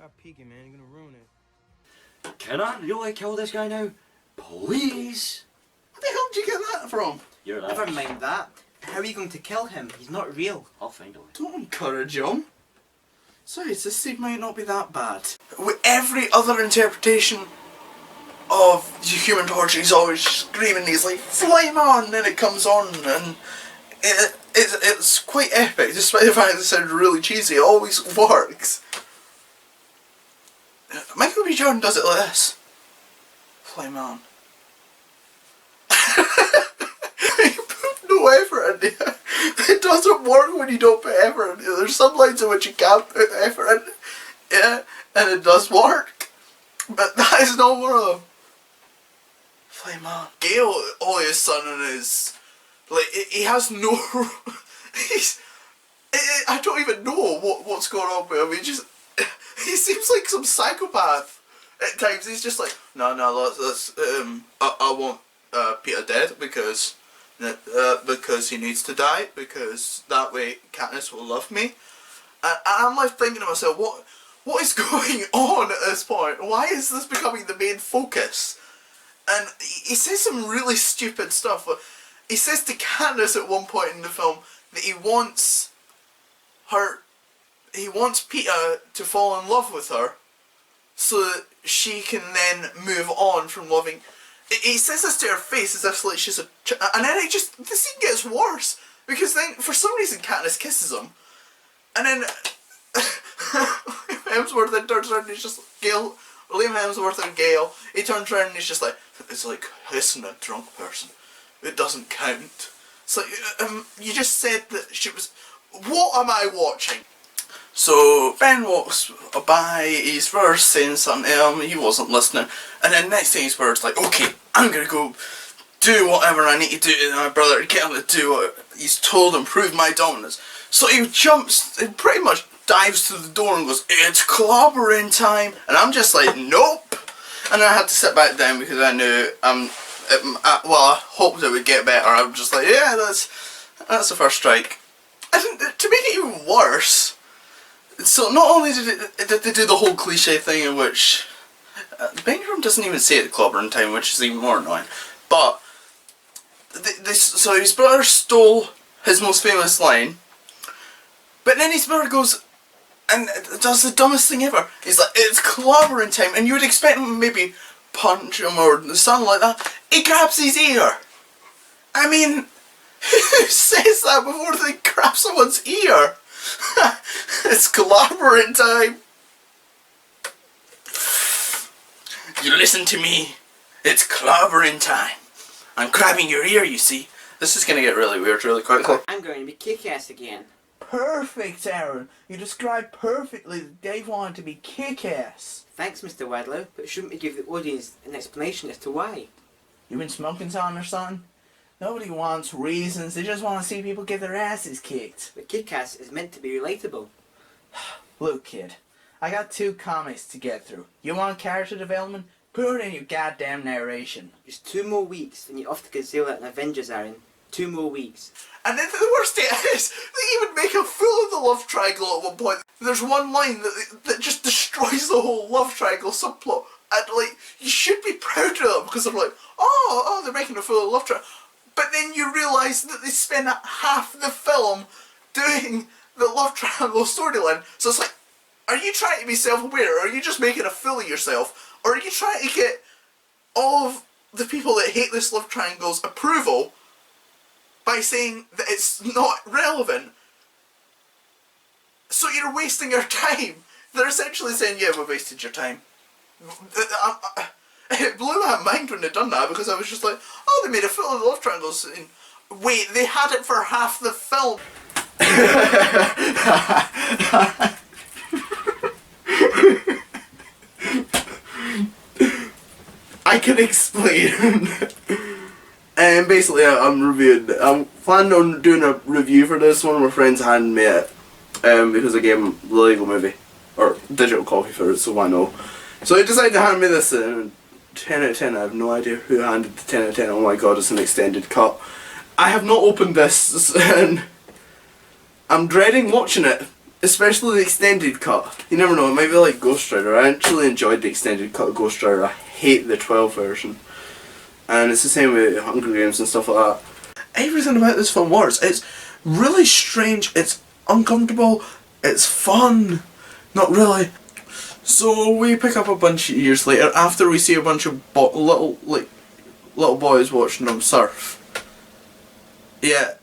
Stop peeking, man. You're gonna ruin it. Can I really kill this guy now? Please? Where the hell did you get that from? You're that. Never mind that. How are you going to kill him? He's not real. I'll find a way. Don't encourage him. Sorry, this scene might not be that bad. With every other interpretation of the Human Torch, he's always screaming, he's like, flame on! And then it comes on, and it's quite epic, despite the fact that it sounds really cheesy. It always works. Michael B. Jordan does it like this. Flame on. You put no effort in it. It doesn't work when you don't put effort in it. There's some lines in which you can't put effort in it. Yeah, and it does work. But that is not one of them. Flame on. Gale, all his son and his... Like, he has no... I don't even know what's going on with him. He seems like some psychopath at times. He's just like, no, let's I want Peter dead because he needs to die, because that way Katniss will love me. And I'm like thinking to myself, what is going on at this point? Why is this becoming the main focus? And he says some really stupid stuff. He says to Katniss at one point in the film that he wants Peter to fall in love with her so that she can then move on from loving. He says this to her face as if like she's a and then the scene gets worse, because then for some reason Katniss kisses him, and then Hemsworth then turns around and he's just Gale, Liam Hemsworth and Gale, he turns around and he's just like, it's like kissing a drunk person. It doesn't count. It's like, you just said that she was... What am I watching? So, Ben walks by his verse saying something to him, he wasn't listening, and then next thing his bird's like, okay, I'm gonna go do whatever I need to do to my brother to get him to do what he's told and prove my dominance. So he jumps, he pretty much dives to the door and goes, it's clobbering time, and I'm just like, nope. And I had to sit back down because I knew, I hoped it would get better. I was just like, yeah, that's the first strike. And to make it even worse, so not only did they do the whole cliche thing in which Benjamin doesn't even say it at clobbering time, which is even more annoying, but so his brother stole his most famous line, but then his brother goes and does the dumbest thing ever. He's like, it's clobbering time, and you would expect him to maybe punch him or something like that. He grabs his ear. I mean, who says that before they grab someone's ear? It's clobbering time. You listen to me. It's clobbering time. I'm grabbing your ear, you see. This is going to get really weird really quickly. I'm going to be kick-ass again. Perfect, Aaron. You described perfectly that Dave wanted to be kick-ass. Thanks, Mr. Wadlow, but shouldn't we give the audience an explanation as to why? You been smoking something or something? Nobody wants reasons, they just want to see people get their asses kicked. But kick-ass is meant to be relatable. Look, kid, I got 2 comics to get through. You want character development? Put it in your goddamn narration. Just 2 more weeks, and you're off to Godzilla and Avengers, Aaron. 2 more weeks. And then the worst thing is, they even make a fool of the love triangle at one point. There's one line that just destroys the whole love triangle subplot. And like, you should be proud of them, because they're like, oh, they're making a fool of the love triangle. But then you realise that they spend half the film doing the love triangle storyline. So it's like, are you trying to be self-aware, or are you just making a fool of yourself? Or are you trying to get all of the people that hate this love triangle's approval by saying that it's not relevant? So you're wasting your time. They're essentially saying, yeah, we wasted your time. It blew my mind when they done that, because I was just like, oh, they made a fool of the love triangle scene. Wait, they had it for half the film. I can explain. And basically, I'm planning on doing a review for this. One of my friends handed me it because I gave him the Lego movie, or digital copy for it, so why not? So he decided to hand me this 10 out of 10. I have no idea who handed the 10 out of 10. Oh my god, it's an extended cut. I have not opened this, and I'm dreading watching it. Especially the extended cut. You never know, it might be like Ghost Rider. I actually enjoyed the extended cut of Ghost Rider. I hate the 12 version. And it's the same with Hunger Games and stuff like that. Everything about this film works. It's really strange, it's uncomfortable, it's fun. Not really. So we pick up a bunch of years later after we see a bunch of little boys watching them surf. Yeah.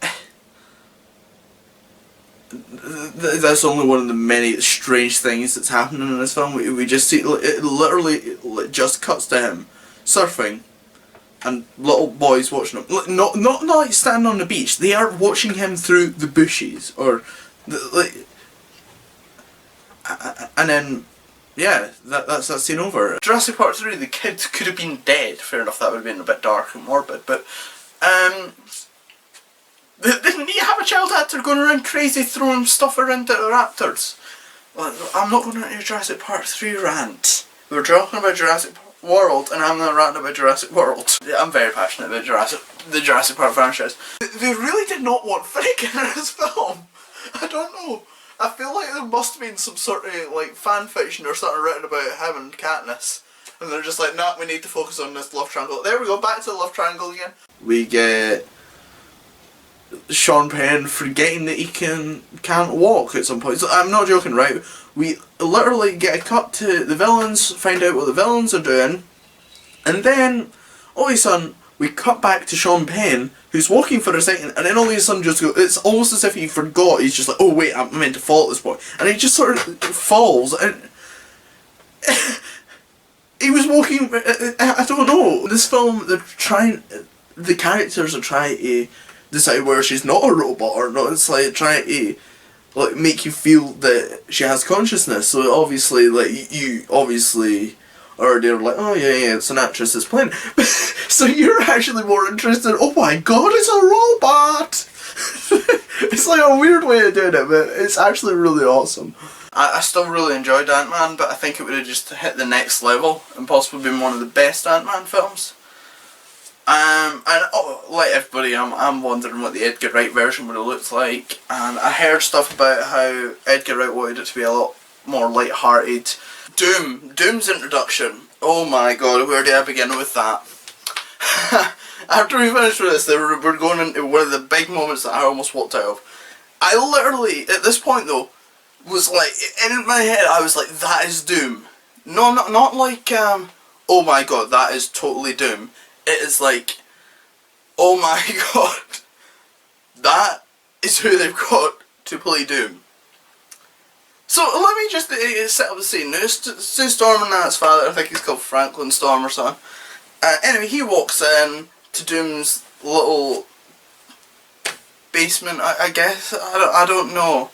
That's only one of the many strange things that's happening in this film. We just see it literally just cuts to him surfing and little boys watching him. Not like standing on the beach. They are watching him through the bushes and then yeah, that's that scene over. Jurassic Park 3, the kid could have been dead. Fair enough, that would have been a bit dark and morbid, but didn't he have a child actor going around crazy throwing stuff around at the raptors? Well, I'm not going into a Jurassic Park 3 rant. We're talking about Jurassic World and I'm not ranting about Jurassic World. I'm very passionate about the Jurassic Park franchise. They really did not want Frank in this film. I don't know. I feel like there must have been some sort of like fan fiction or something written about him and Katniss. And they're just like, nah, we need to focus on this love triangle. There we go, back to the love triangle again. We get Sean Penn forgetting that he can't walk at some point. So I'm not joking, right? We literally get a cut to the villains, find out what the villains are doing, and then all of a sudden we cut back to Sean Penn, who's walking for a second, and then all of a sudden just it's almost as if he forgot. He's just like, oh wait, I'm meant to fall at this point, and he just sort of falls, and he was walking. I don't know. This film, the characters are trying to decide whether she's not a robot or not. It's like trying to like make you feel that she has consciousness. So obviously, like you obviously are there like, oh yeah, it's an actress that's playing. So you're actually more interested. Oh my god, it's a robot! It's like a weird way of doing it, but it's actually really awesome. I still really enjoyed Ant-Man, but I think it would have just hit the next level and possibly been one of the best Ant-Man films. And like everybody, I'm wondering what the Edgar Wright version would have looked like, and I heard stuff about how Edgar Wright wanted it to be a lot more light-hearted. Doom's introduction. Oh my god, where do I begin with that? After we finished with this, we're going into one of the big moments that I almost walked out of. I literally, at this point though, was like, in my head I was like, that is Doom. No, not like, oh my god, that is totally Doom. It is like, oh my god, that is who they've got to play Doom. So let me just set up the scene. Now, Sue Storm and that's father, I think he's called Franklin Storm or something. Anyway, he walks in to Doom's little basement, I guess. I don't know.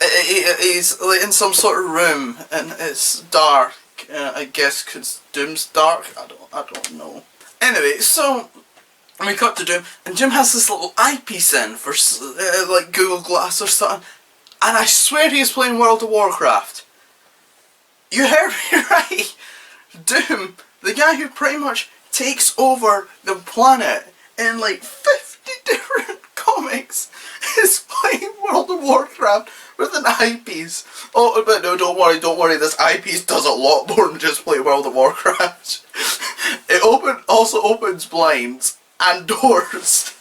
He's like in some sort of room and it's dark. I guess because Doom's dark. I don't know. Anyway, so we cut to Doom, and Doom has this little eyepiece in for like Google Glass or something, and I swear he's playing World of Warcraft. You heard me right. Doom, the guy who pretty much takes over the planet in like 50 different comics, is playing World of Warcraft with an eyepiece. Oh, but no, don't worry, this eyepiece does a lot more than just play World of Warcraft. It also opens blinds and doors.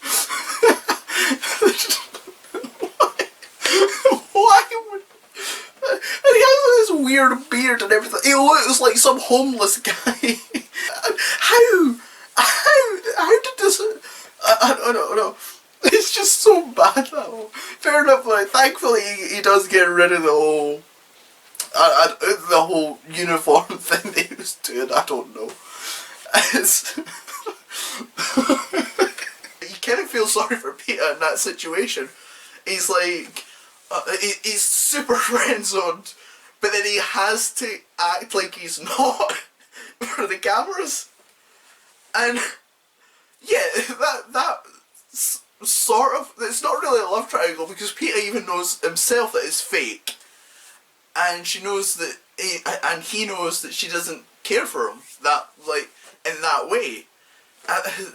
Why would... And he has this weird beard and everything. He looks like some homeless guy. How did this... I don't know. It's just so bad, that whole... Fair enough, like, thankfully he does get rid of the whole uniform thing that he was doing. I don't know. You kind of feel sorry for Peter in that situation. He's like... he's super friend-zoned, but then he has to act like he's not for the cameras. And... yeah, that sort of, it's not really a love triangle because Peter even knows himself that it's fake, and she knows that he knows that she doesn't care for him that like in that way.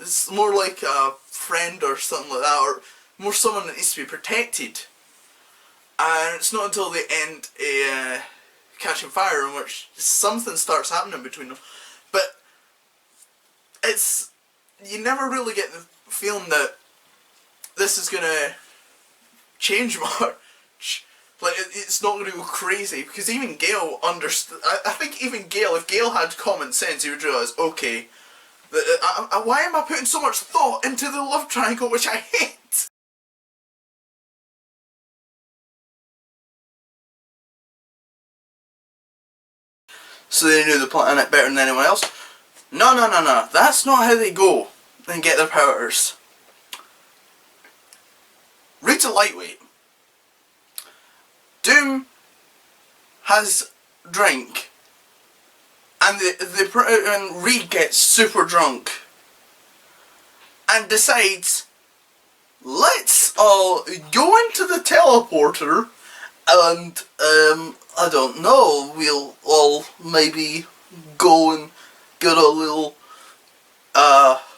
It's more like a friend or something like that, or more someone that needs to be protected. And it's not until they end Catching Fire in which something starts happening between them. But it's, you never really get the feeling that this is gonna change much. Like, it's not gonna go crazy, because even Gale understood. I think even Gale, if Gale had common sense, he would realise, okay, why am I putting so much thought into the love triangle, which I hate? So they knew the planet better than anyone else. No, that's not how they go and get their powers. Reed's a lightweight. Doom has drink, and and Reed gets super drunk and decides, let's all go into the teleporter and I don't know, we'll all maybe go and get a little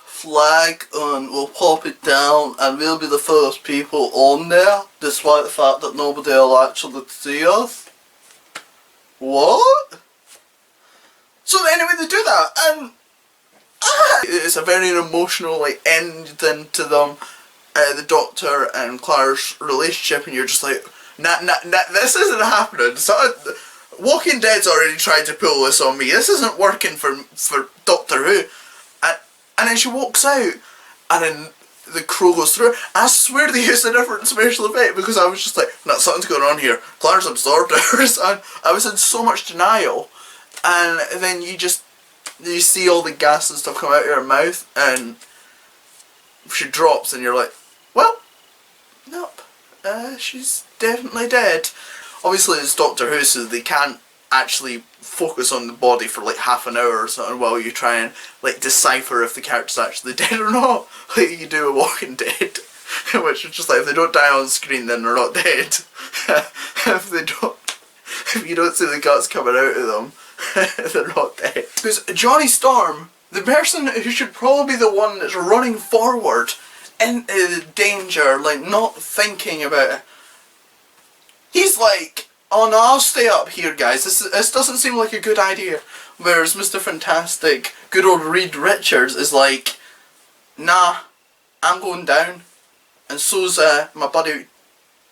flag and we'll pop it down and we'll be the first people on there, despite the fact that nobody will actually see us. What? So anyway, they do that, and it's a very emotional ending to them, the Doctor and Clara's relationship, and you're just like, nah, this isn't happening. So, Walking Dead's already tried to pull this on me. This isn't working for Doctor Who. And then she walks out, and then the crow goes through. I swear they used a different special effect, because I was just like, no, something's going on here. Clara's absorbed her. And I was in so much denial. And then you see all the gas and stuff come out of her mouth, and she drops, and you're like, well, nope, she's definitely dead. Obviously it's Doctor Who, so they can't actually focus on the body for like half an hour or something while you try and decipher if the character's actually dead or not, like you do with Walking Dead. Which is just like, if they don't die on screen, then they're not dead. If you don't see the guts coming out of them, they're not dead. Because Johnny Storm, the person who should probably be the one that's running forward into danger, not thinking about it, he's like, oh no, I'll stay up here, guys, this doesn't seem like a good idea. Whereas Mr. Fantastic, good old Reed Richards, is like, nah, I'm going down, and so's my buddy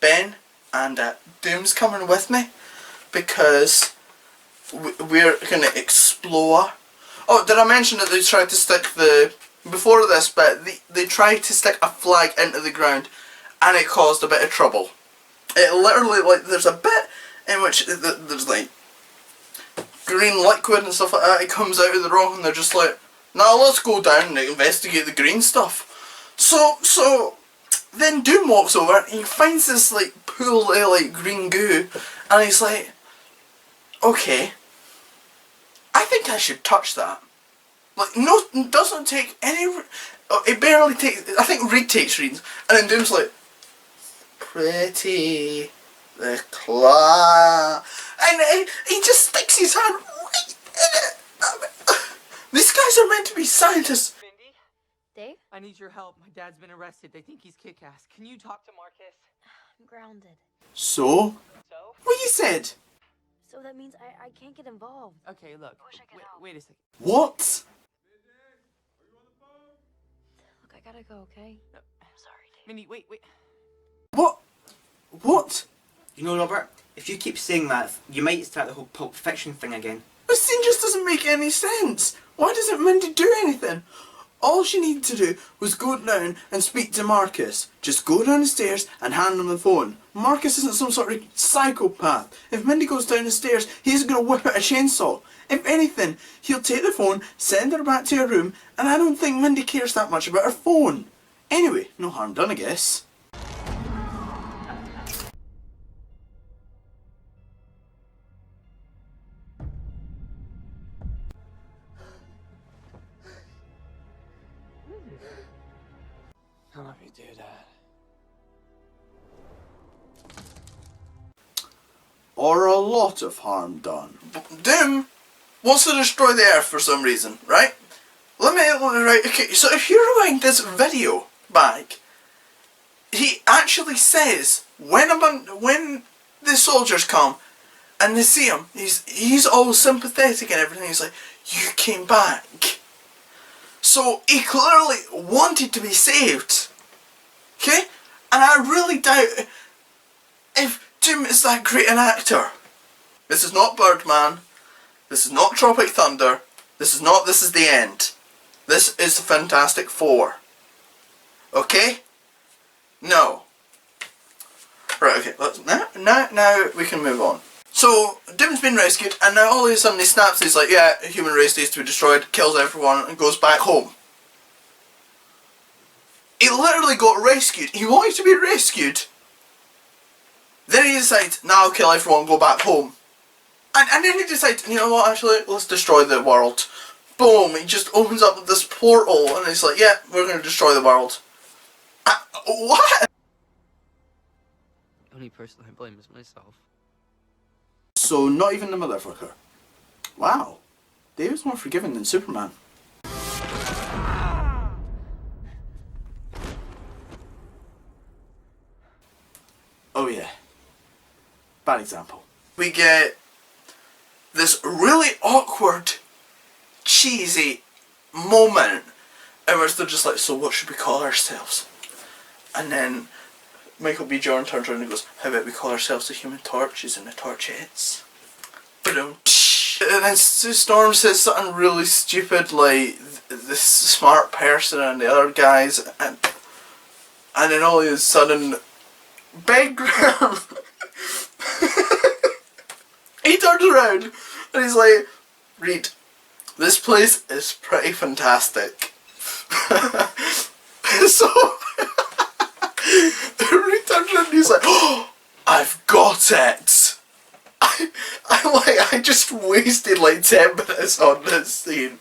Ben, and Doom's coming with me, because we're gonna explore. Oh, did I mention that they tried to stick before this bit, they tried to stick a flag into the ground, and it caused a bit of trouble. It literally, there's a bit in which there's green liquid and stuff like that, it comes out of the rock, and they're just like, now let's go down and investigate the green stuff. So then Doom walks over, and he finds this pool of green goo, and he's like, okay, I think I should touch that. No, it doesn't take any, it barely takes, I think Reed takes readings, and then Doom's like, pretty, the claw, and he just sticks his hand right in it. These guys are meant to be scientists. Mindy? Dave? I need your help. My dad's been arrested. They think he's kick-ass. Can you talk to Marcus? I'm grounded. So? So? What you said? So that means I can't get involved. Okay, look. I wish I could help. Wait a second. What? Look, I gotta go, okay? No. I'm sorry, Dave. Mindy, wait. What? You know, Robert, if you keep saying that, you might start the whole Pulp Fiction thing again. This scene just doesn't make any sense. Why doesn't Mindy do anything? All she needed to do was go down and speak to Marcus. Just go down the stairs and hand him the phone. Marcus isn't some sort of psychopath. If Mindy goes down the stairs, he's going to whip out a chainsaw. If anything, he'll take the phone, send her back to her room, and I don't think Mindy cares that much about her phone. Anyway, no harm done, I guess. I'll let me do that. Or a lot of harm done. Doom wants to destroy the Earth for some reason, right? Okay, so if you rewind this video back, he actually says, when the soldiers come and they see him, he's all sympathetic and everything. He's like, you came back. So he clearly wanted to be saved. Okay? And I really doubt if Jim is that great an actor. This is not Birdman. This is not Tropic Thunder. This is not This Is the End. This is the Fantastic Four. Okay? No. Right, okay, now we can move on. So, Dim's been rescued, and now all of a sudden he snaps, he's like, yeah, the human race needs to be destroyed, kills everyone, and goes back home. He literally got rescued. He wanted to be rescued. Then he decides, now I'll kill everyone, go back home. And then he decides, you know what, actually, let's destroy the world. Boom, he just opens up this portal, and he's like, yeah, we're going to destroy the world. What? The only person I blame is myself. So, not even the motherfucker. Wow. David's more forgiving than Superman. Oh yeah. Bad example. We get this really awkward, cheesy moment in which they're just like, so what should we call ourselves? And then Michael B. Jordan turns around and goes, how about we call ourselves the Human Torches and the Torchettes? And then Sue Storm says something really stupid like, this smart person and the other guys, and then all of a sudden, Ben Graham, he turns around and he's like, Reed, this place is pretty fantastic. So, Reed turns around and he's like, oh, I've got it. I just wasted like 10 minutes on this scene.